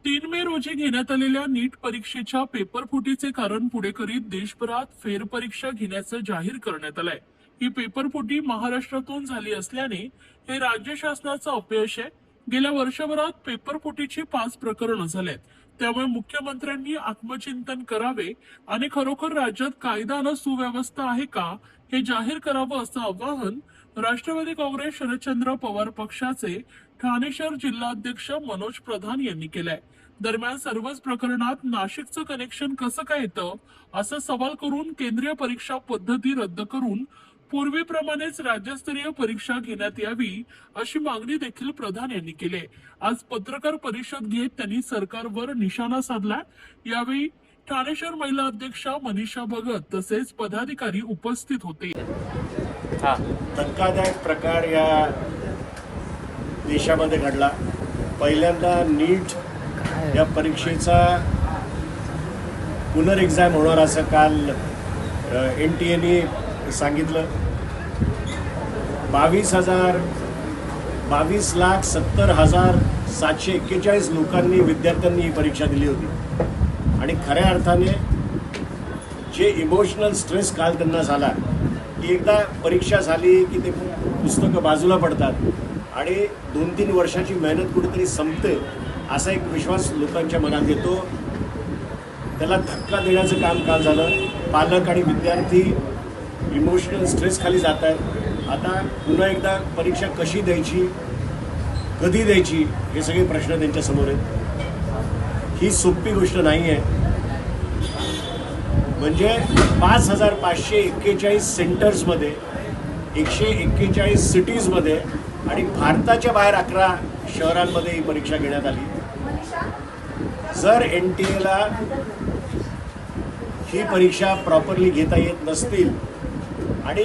3 मे रोजी घेण्यात आलेल्या नीट परीक्षेच्या पेपरफुटीचे कारण पुढे करीत देशभरात फेरपरीक्षा घेण्याचं जाहीर करण्यात आलंय। ही पेपरफुटी महाराष्ट्रातून झाली असल्याने हे राज्य शासनाचं अपयश आहे। गेल्या वर्षभरात पेपरफुटीची 5 प्रकरणं झालेत, त्यामुळे मुख्यमंत्र्यांनी आत्मचिंतन करावे आणि खरोखर राज्यात कायदा आणि सुव्यवस्था आहे का हे जाहीर करावं असं आवाहन राष्ट्रवादी काँग्रेस शरदचंद्र पवार पक्षाचे ठाणे शहर जिल्हाध्यक्ष मनोज प्रधान यांनी केलंय। दरम्यान सर्वच प्रकरणात नाशिकचं कनेक्शन कसं काय येतं असा सवाल करून केंद्रीय परीक्षा पद्धती रद्द करून पूर्वीप्रमाणेच राज्यस्तरीय परीक्षा घेण्यात यावी अशी मागणी देखील प्रधान यांनी केली। आज पत्रकार परिषद घेत त्यांनी सरकारवर निशाणा साधला। यावेळी ठाणे शहर महिला अध्यक्षा मनीषा भगत तसेच पदाधिकारी उपस्थित होते। धक्कादायक प्रकार या देशामध्ये घडला। पहिल्यांदा नीट या परीक्षेचा पुनर्एक्झाम होणार असं काल NTAने सांगितलं। 22,70,741 लोकांनी विद्यार्थ्यांनी ही परीक्षा दिली होती आणि खऱ्या अर्थाने जे इमोशनल स्ट्रेस काल त्यांना झाला की एकदा परीक्षा झाली की ते पुस्तकं बाजूला पडतात आणि 2-3 वर्षाची मेहनत कुठेतरी संपते असा एक विश्वास लोकांच्या मनात येतो। त्याला धक्का देण्याचं काम काल झालं। पालक आणि विद्यार्थी इमोशनल स्ट्रेस खाली जात आहेत। आता पुन्हा एकदा परीक्षा कशी द्यायची, कधी द्यायची हे सगळे प्रश्न त्यांच्यासमोर आहेत। ही सोपी गोष्ट नाही आहे। म्हणजे 5,541 सेंटर्समध्ये 141 सिटीजमध्ये आणि भारताच्या बाहेर 11 शहरांमध्ये ही परीक्षा घेण्यात आली। जर NTAला ही परीक्षा प्रॉपरली घेता येत नसतील आणि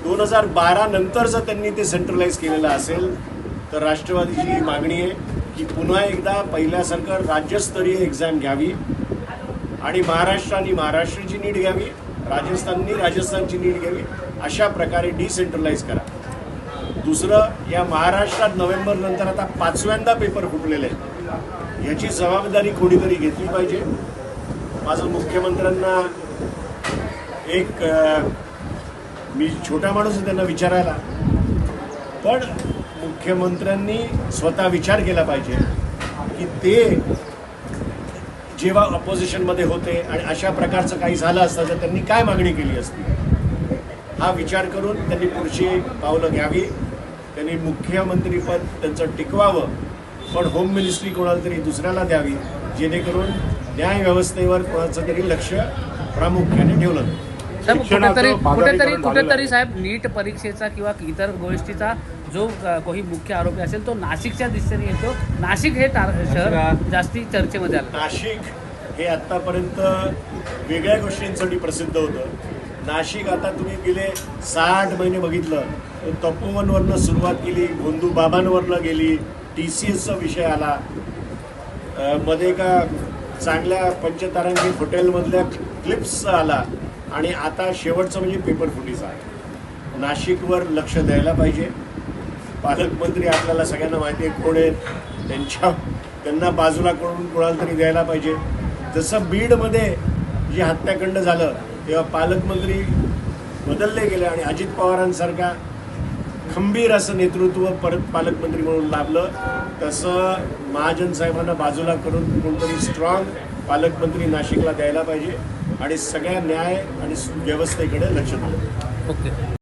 2012 नंतर जर त्यांनी ते सेंट्रलाइज केलेलं असेल तर राष्ट्रवादीची ही मागणी आहे की पुन्हा एकदा पहिल्यासारखं राज्यस्तरीय एक्झाम घ्यावी आणि महाराष्ट्राने महाराष्ट्राची नीट घ्यावी, राजस्थाननी राजस्थानची नीट घ्यावी, अशा प्रकारे डिसेंट्रलाइज करा। दुसरं, या महाराष्ट्रात नोव्हेंबर नंतर आता 5व्यांदा पेपर फुटलेले आहेत, याची जबाबदारी कोणीतरी घेतली पाहिजे। माझं मुख्यमंत्र्यांना एक मी छोटा माणूस आहे त्यांना विचारायला, पण मुख्यमंत्र्यांनी स्वतः विचार केला पाहिजे की ते जेव्हा ऑपोजिशनमध्ये होते आणि अशा प्रकारचं काही झालं असतं तर त्यांनी काय मागणी केली असती, हा विचार करून त्यांनी पुढची पावलं घ्यावी। त्यांनी मुख्यमंत्रीपद त्यांचं टिकवावं, पण होम मिनिस्ट्री कोणाला तरी दुसऱ्याला द्यावी, जेणेकरून न्याय व्यवस्थेवर कोणाचं तरी लक्ष प्रामुख्याने ठेवलं। कुठेतरी साहेब नीट परीक्षेचा किंवा इतर गोष्टीचा जो काही मुख्य आरोपी असेल तो नाशिकच्या दिशेने येतो। नाशिक हे शहर जास्ती चर्चेमध्ये आलं। नाशिक हे आतापर्यंत वेगळ्या गोष्टींसाठी प्रसिद्ध होतं। नाशिक आता तुम्ही गेले 60 महिने बघितलं, तपोवनवरनं सुरुवात केली, गोंदू बाबांवरनं गेली, TCSचा विषय आला, मध्ये का चांगल्या पंचतारांकित हॉटेलमधल्या क्लिप्स आला आणि आता शेवटचं म्हणजे पेपर फुटीचा आहे। नाशिकवर लक्ष द्यायला पाहिजे। पालकमंत्री आपल्याला सगळ्यांना माहिती आहे कोण आहेत, त्यांना बाजूला करून कोणाला तरी द्यायला पाहिजे। जसं बीडमध्ये जे हत्याकांड झालं तेव्हा पालकमंत्री बदलले गेले आणि अजित पवारांसारखा खंबीर असं नेतृत्व परत पालकमंत्री म्हणून लाभलं, तसं महाजन साहेबांना बाजूला करून कोणतरी स्ट्रॉंग पालकमंत्री नाशिकला द्यायला पाहिजे आणि सगळ्या न्याय आणि व्यवस्थेकडे लक्ष द्यावं। ओके।